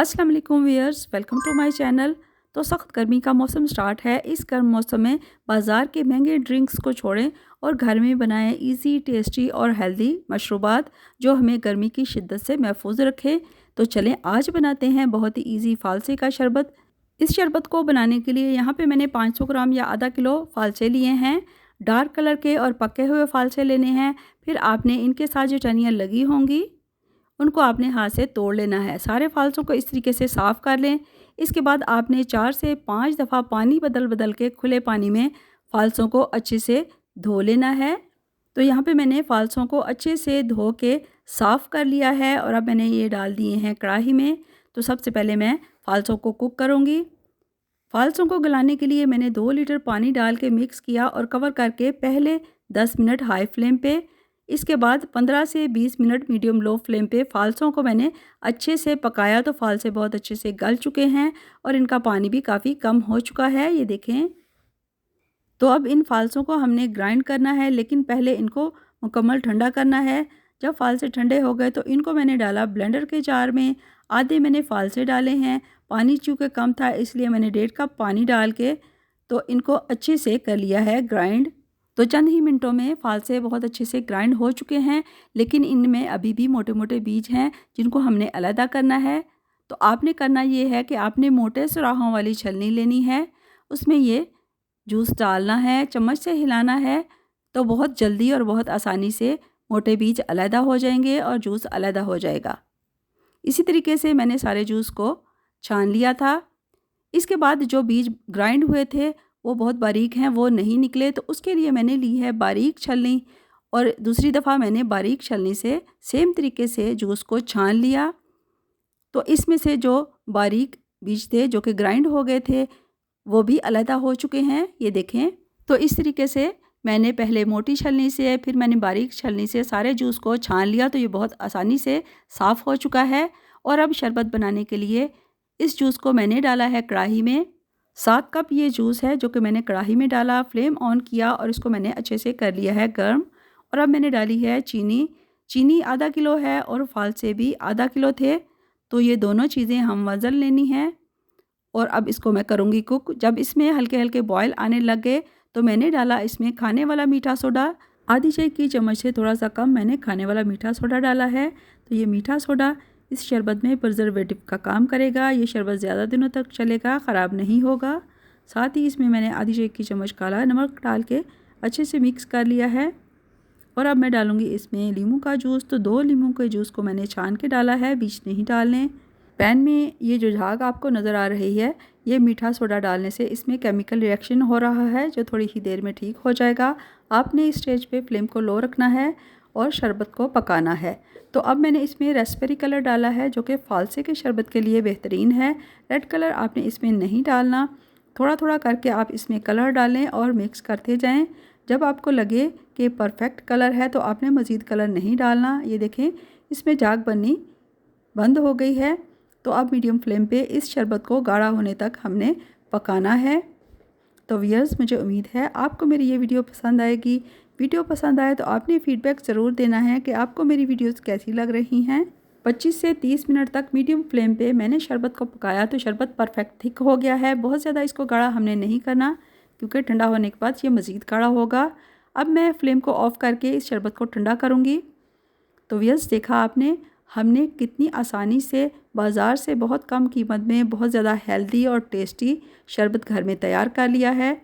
अस्सलाम वालेकुम viewers, welcome to my channel. तो सख्त गर्मी का मौसम स्टार्ट है। इस गर्म मौसम में बाज़ार के महंगे ड्रिंक्स को छोड़ें और घर में बनाएं इजी, टेस्टी और हेल्दी मशरूबात जो हमें गर्मी की शिद्दत से महफूज रखें। तो चलें आज बनाते हैं बहुत ही इजी फालसे का शरबत। इस शरबत को बनाने के लिए यहाँ पे मैंने 500 ग्राम या आधा किलो फालसे लिए हैं। डार्क कलर के और पके हुए फालसे लेने हैं। फिर आपने इनके साथ जो टहनियाँ लगी होंगी उनको आपने हाथ से तोड़ लेना है। सारे फालसों को इस तरीके से साफ़ कर लें। इसके बाद आपने 4 से 5 दफ़ा पानी बदल बदल के खुले पानी में फालसों को अच्छे से धो लेना है। तो यहाँ पे मैंने फालसों को अच्छे से धो के साफ़ कर लिया है और अब मैंने ये डाल दिए हैं कढ़ाई में। तो सबसे पहले मैं फालसों को कुक करूँगी। फालसों को गलाने के लिए मैंने 2 लीटर पानी डाल के मिक्स किया और कवर करके पहले 10 मिनट हाई फ्लेम पे, इसके बाद 15 से 20 मिनट मीडियम लो फ्लेम पे फालसों को मैंने अच्छे से पकाया। तो फालसे बहुत अच्छे से गल चुके हैं और इनका पानी भी काफ़ी कम हो चुका है, ये देखें। तो अब इन फालसों को हमने ग्राइंड करना है, लेकिन पहले इनको मुकम्मल ठंडा करना है। जब फालसे ठंडे हो गए तो इनको मैंने डाला ब्लेंडर के जार में। आधे मैंने फालसे डाले हैं। पानी चूँकि कम था इसलिए मैंने 1.5 कप पानी डाल के तो इनको अच्छे से कर लिया है ग्राइंड। तो चंद ही मिनटों में फालसे बहुत अच्छे से ग्राइंड हो चुके हैं, लेकिन इनमें अभी भी मोटे मोटे बीज हैं जिनको हमने अलहदा करना है। तो आपने करना ये है कि आपने मोटे सुराहों वाली छलनी लेनी है, उसमें ये जूस डालना है, चम्मच से हिलाना है। तो बहुत जल्दी और बहुत आसानी से मोटे बीज अलहदा हो जाएंगे और जूस अलहदा हो जाएगा। इसी तरीके से मैंने सारे जूस को छान लिया था। इसके बाद जो बीज ग्राइंड हुए थे वो बहुत बारीक हैं, वो नहीं निकले। तो उसके लिए मैंने ली है बारीक छलनी और दूसरी दफ़ा मैंने बारीक छलनी से सेम तरीके से जूस को छान लिया। तो इसमें से जो बारीक बीज थे जो कि ग्राइंड हो गए थे वो भी अलहदा हो चुके हैं, ये देखें। तो इस तरीके से मैंने पहले मोटी छलनी से फिर मैंने बारीक छलनी से सारे जूस को छान लिया। तो ये बहुत आसानी से साफ़ हो चुका है। और अब शरबत बनाने के लिए इस जूस को मैंने डाला है कढ़ाई में। 7 कप ये जूस है जो कि मैंने कढ़ाई में डाला, फ्लेम ऑन किया और इसको मैंने अच्छे से कर लिया है गर्म। और अब मैंने डाली है चीनी आधा किलो है और फालसे भी आधा किलो थे। तो ये दोनों चीज़ें हम वज़न लेनी है और अब इसको मैं करूँगी कुक। जब इसमें हल्के हल्के बॉयल आने लग गए तो मैंने डाला इसमें खाने वाला मीठा सोडा। आधी चाय की चम्मच से थोड़ा सा कम मैंने खाने वाला मीठा सोडा डाला है। तो ये मीठा सोडा इस शरबत में प्रिजर्वेटिव का काम करेगा। ये शरबत ज़्यादा दिनों तक चलेगा, ख़राब नहीं होगा। साथ ही इसमें मैंने आधी चाय की चम्मच काला नमक डाल के अच्छे से मिक्स कर लिया है। और अब मैं डालूँगी इसमें नींबू का जूस। तो 2 नींबू के जूस को मैंने छान के डाला है, बीज नहीं डालने। पैन में ये जो झाग आपको नज़र आ रही है ये मीठा सोडा डालने से इसमें केमिकल रिएक्शन हो रहा है जो थोड़ी ही देर में ठीक हो जाएगा। आपने इस स्टेज पे फ्लेम को लो रखना है और शरबत को पकाना है। तो अब मैंने इसमें रेस्पबेरी कलर डाला है जो कि फालसे के शरबत के लिए बेहतरीन है। रेड कलर आपने इसमें नहीं डालना, थोड़ा थोड़ा करके आप इसमें कलर डालें और मिक्स करते जाएं। जब आपको लगे कि परफेक्ट कलर है तो आपने मज़ीद कलर नहीं डालना। ये देखें इसमें झाग बननी बंद हो गई है। तो अब मीडियम फ्लेम पे इस शरबत को गाढ़ा होने तक हमने पकाना है। तो व्यूअर्स, मुझे उम्मीद है आपको मेरी ये वीडियो पसंद आएगी। वीडियो पसंद आए तो आपने फ़ीडबैक ज़रूर देना है कि आपको मेरी वीडियोस कैसी लग रही हैं। 25 से 30 मिनट तक मीडियम फ्लेम पे मैंने शरबत को पकाया तो शरबत परफेक्ट थिक हो गया है। बहुत ज़्यादा इसको गाढ़ा हमने नहीं करना क्योंकि ठंडा होने के बाद ये मज़ीद गाढ़ा होगा। अब मैं फ्लेम को ऑफ़ करके इस शरबत को ठंडा करूँगी। तो व्यूअर्स, देखा आपने हमने कितनी आसानी से बाज़ार से बहुत कम कीमत में बहुत ज़्यादा हेल्दी और टेस्टी शरबत घर में तैयार कर लिया है।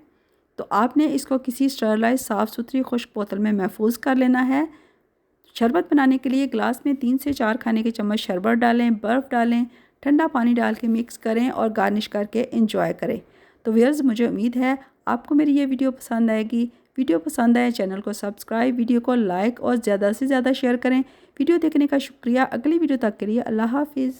तो आपने इसको किसी स्टरलाइज साफ़ सुथरी खुश्क बोतल में महफूज कर लेना है। शरबत बनाने के लिए गिलास में 3 से 4 खाने के चम्मच शरबत डालें, बर्फ़ डालें, ठंडा पानी डाल के मिक्स करें और गार्निश करके इंजॉय करें। तो व्यूअर्स, मुझे उम्मीद है आपको मेरी ये वीडियो पसंद आएगी। वीडियो पसंद आए चैनल को सब्सक्राइब, वीडियो को लाइक और ज़्यादा से ज़्यादा शेयर करें। वीडियो देखने का शुक्रिया। अगली वीडियो तक के लिए अल्लाह हाफिज़।